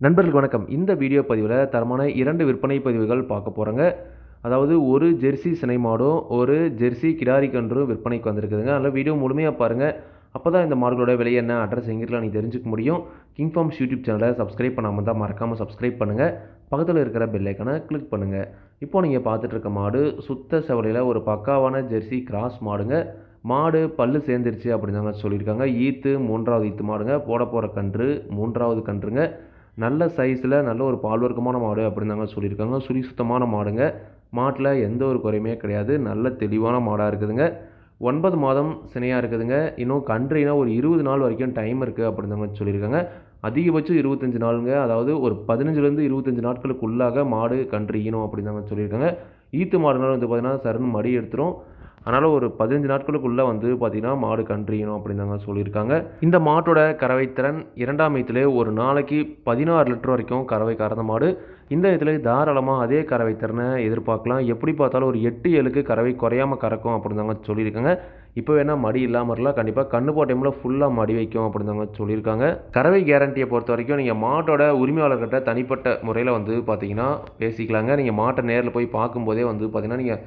நண்பர்களுக்கு வணக்கம். இந்த வீடியோ பதிவில் தரமான 2 விற்பனை பதிவுகள் பார்க்க போகிறோங்க. அதாவது ஒரு ஜெர்சி சினை மாடும், ஒரு ஜெர்சி கிடாரி கன்றும் விற்பனைக்கு வந்திருக்குதுங்க. அதனால் வீடியோ முழுமையாக பாருங்கள். அப்போ தான் இந்த மாடுகளோட விலை என்ன, அட்ரஸ் எங்கிட்டலாம் நீங்கள் தெரிஞ்சுக்க முடியும். கிங் ஃபார்ம்ஸ் யூடியூப் சேனலை சப்ஸ்கிரைப் பண்ணாமல் தான் மறக்காமல் சப்ஸ்கிரைப் பண்ணுங்கள். பக்கத்தில் இருக்கிற பெல் ஐக்கானை கிளிக் பண்ணுங்கள். இப்போ நீங்கள் பார்த்துட்டு இருக்க மாடு சுத்த செவலையில் ஒரு பக்காவான ஜெர்சி கிராஸ் மாடுங்க. மாடு பல்லு சேர்ந்துருச்சு அப்படின்னு தாங்க சொல்லியிருக்காங்க. ஈத்து 3வது ஈத்து மாடுங்க. போட போகிற கன்று 3வது கன்றுங்க. நல்ல சைஸில் நல்ல ஒரு பால்வர்க்கமான மாடு அப்படின்னு தாங்க சொல்லியிருக்காங்க. சுழி சுத்தமான மாடுங்க. மாட்டில் எந்த ஒரு குறையுமே கிடையாது. நல்ல தெளிவான மாடாக இருக்குதுங்க. 9 மாதம் சினையாக இருக்குதுங்க. இன்னும் கன்றுனா ஒரு 20 நாள் வரைக்கும் டைம் இருக்குது அப்படின்னு தாங்க சொல்லியிருக்காங்க. அதிகபட்சம் 25 நாளுங்க. அதாவது ஒரு 15லேருந்து 25 நாட்களுக்குள்ளாக மாடு கன்று ஈனும் அப்படின்னு தாங்க சொல்லியிருக்காங்க. ஈத்து மாடுனால வந்து பார்த்திங்கன்னா சருன்னு மடி எடுத்துரும். அதனால் ஒரு 15 நாட்களுக்குள்ளே வந்து பார்த்திங்கன்னா மாடு கன்றியணும் அப்படின்னு தாங்க சொல்லியிருக்காங்க. இந்த மாட்டோட கறவைத்திறன் 2ஆம் ஈத்துல ஒரு நாளைக்கு 16 லிட்டர் வரைக்கும் கறவை கறந்த மாடு. இந்த இதில் தாராளமாக அதே கறவைத்திறனை எதிர்பார்க்கலாம். எப்படி பார்த்தாலும் ஒரு 8-7க்கு கறவை குறையாமல் கறக்கும் அப்படின்னு தாங்க சொல்லியிருக்காங்க. இப்போ வேணால் மடி இல்லாமல் இருக்கலாம். கண்டிப்பாக கண்ணு போட்ட டைமில் ஃபுல்லாக மடி வைக்கும் அப்படின்னு தாங்க சொல்லியிருக்காங்க. கறவை கேரண்டியை பொறுத்த வரைக்கும் நீங்கள் மாட்டோட உரிமையாளர்கிட்ட தனிப்பட்ட முறையில் வந்து பார்த்தீங்கன்னா பேசிக்கலாங்க. நீங்கள் மாட்டை நேரில் போய் பார்க்கும்போதே வந்து பார்த்தீங்கன்னா நீங்கள்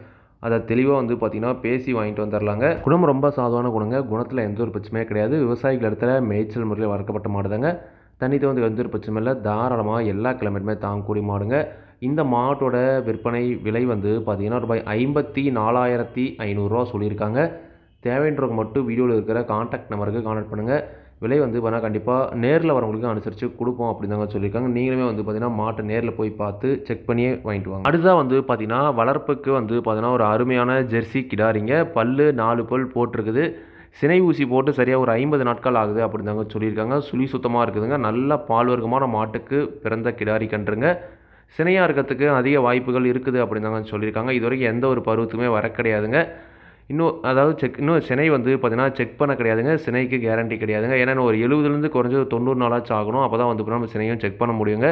அதை தெளிவாக வந்து பார்த்திங்கன்னா பேசி வாங்கிட்டு வந்துடலாங்க. குணம் ரொம்ப சாதுவான குணங்க. குணத்தில் எந்த ஒரு பிரச்சனையே கிடையாது. விவசாயிகள் இடத்துல மேய்ச்சல் முறையில் வளர்க்கப்பட்ட மாடுதாங்க. தண்ணி வந்து எந்த ஒரு பிரச்சனை இல்லை. தாராளமாக எல்லா கிளைமேட்டுமே தாங்கக்கூடிய மாடுங்க. இந்த மாட்டோட விற்பனை விலை வந்து பார்த்திங்கன்னா ரூபாய் 54,500 சொல்லியிருக்காங்க. தேவைன்றவங்க மட்டும் வீடியோவில் இருக்கிற கான்டாக்ட் நம்பருக்கு கான்டாக்ட் பண்ணுங்கள். விலை வந்து பார்த்தீங்கன்னா கண்டிப்பாக நேரில் வரவங்களுக்கு அனுசரித்து கொடுப்போம் அப்படின்னு தாங்க சொல்லியிருக்காங்க. நீங்களுமே வந்து பார்த்தீங்கன்னா மாட்டை நேரில் போய் பார்த்து செக் பண்ணியே வாங்கிட்டு வாங்க. அடுத்ததாக வந்து பார்த்தீங்கன்னா வளர்ப்புக்கு வந்து பார்த்தீங்கன்னா ஒரு அருமையான ஜெர்சி கிடாரிங்க. பல்லு 4 பல் போட்டிருக்குது. சினை ஊசி போட்டு சரியாக ஒரு 50 நாட்கள் ஆகுது அப்படின்னு தாங்க சொல்லியிருக்காங்க. சுழி சுத்தமாக இருக்குதுங்க. நல்ல பால்வர்க்கமான மாட்டுக்கு பிறந்த கிடாரி கன்றுங்க. சினையாக இருக்கிறதுக்கு அதிக வாய்ப்புகள் இருக்குது அப்படின்னு தாங்க சொல்லியிருக்காங்க. இது வரைக்கும் எந்த ஒரு பருவத்துக்குமே வர கிடையாதுங்க. இன்னும் சினை வந்து பார்த்தீங்கன்னா செக் பண்ண கிடையாதுங்க. சினைக்கு கேரண்டி கிடையாதுங்க. ஏன்னா ஒரு 70லேருந்து குறைஞ்சது 90 நாளாச்சும் ஆகணும். அப்போ தான் வந்து நம்ம சினையும் செக் பண்ண முடியுங்க.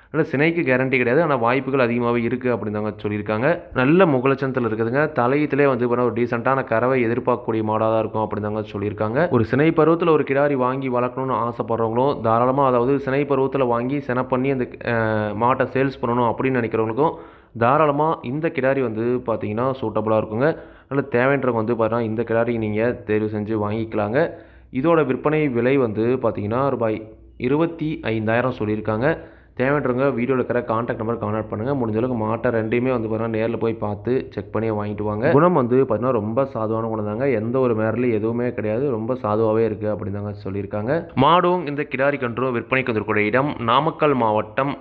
அதனால் சினைக்கு கேரண்டி கிடையாது. ஆனால் வாய்ப்புகள் அதிகமாகவே இருக்குது அப்படின்னு தாங்க சொல்லியிருக்காங்க. நல்ல முகலட்சணத்தில் இருக்குதுங்க. தலையத்திலே வந்து பார்த்தீங்கன்னா ஒரு டீசெண்டான கறவை எதிர்பார்க்கக்கூடிய மாடாக தான் இருக்கும் அப்படின்னு தாங்க சொல்லியிருக்காங்க. ஒரு சினை பருவத்தில் ஒரு கிடாரி வாங்கி வளர்க்கணும்னு ஆசைப்படுறவங்களும் தாராளமாக, அதாவது சினை பருவத்தில் வாங்கி செனை பண்ணி அந்த மாட்டை சேல்ஸ் பண்ணணும் அப்படின்னு நினைக்கிறவங்களுக்கும் தாராளமாக இந்த கிடாரி வந்து பார்த்தீங்கன்னா சூட்டபுளாக இருக்குங்க. அதனால் தேவைன்றவங்க வந்து பார்த்தீங்கன்னா இந்த கிடாரி நீங்கள் தேர்வு செஞ்சு வாங்கிக்கலாங்க. இதோட விற்பனை விலை வந்து பார்த்தீங்கன்னா ரூபாய் 25,000 சொல்லியிருக்காங்க. தேவைன்றவங்க வீடியோவில் இருக்கிற கான்டாக்ட் நம்பர் கான்டாக்ட் பண்ணுங்கள். முடிஞ்ச அளவுக்கு மாட்டை ரெண்டையுமே வந்து பார்த்தீங்கன்னா நேரில் போய் பார்த்து செக் பண்ணி வாங்கிட்டு வாங்க. குணம் வந்து பார்த்தீங்கன்னா ரொம்ப சாதுவான குணம் தாங்க. எந்த ஒரு மேரலையும் எதுவுமே கிடையாது. ரொம்ப சாதுவாகவே இருக்குது அப்படின்னு தாங்க சொல்லியிருக்காங்க. மாடும் இந்த கிடாரி கன்றும் விற்பனைக்கு வந்திருக்கக்கூடிய இடம் நாமக்கல் மாவட்டம்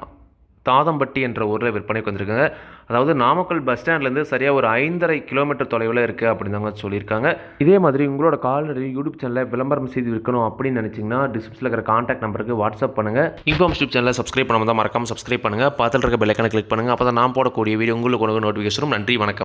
தாதம்பட்டி என்ற ஊரில் விற்பனைக்கு வந்திருக்காங்க. அதாவது நாமக்கல் பஸ் ஸ்டாண்ட்லேருந்து சரியாக ஒரு 5.5 கிலோமீட்டர் தொலைவில் இருக்குது அப்படின்னு தாங்க சொல்லியிருக்காங்க. இதே மாதிரி உங்களோட கால்நடை யூடியூப் சேனலில் விளம்பரம் செய்து விற்கணும் அப்படின்னு நினச்சிங்கன்னா டிஸ்கிரிப்ஷனில் இருக்கிற கான்டாக்ட் நம்பருக்கு வாட்ஸ்அப் பண்ணுங்கள். இன்ஃபார்ம்ஸ் யூடியூப் சேனலை சப்ஸ்கிரைப் பண்ணாமல் தான் மறக்காமல் சப்ஸ்கிரைப் பண்ணுங்கள். பக்கத்தில் இருக்க பெல் ஐக்கானை கிளிக் பண்ணுங்கள். அப்போ தான் நான் போடக்கூடிய வீடியோ உங்களுக்கு நோட்டிஃபிகேஷனும். நன்றி, வணக்கம்.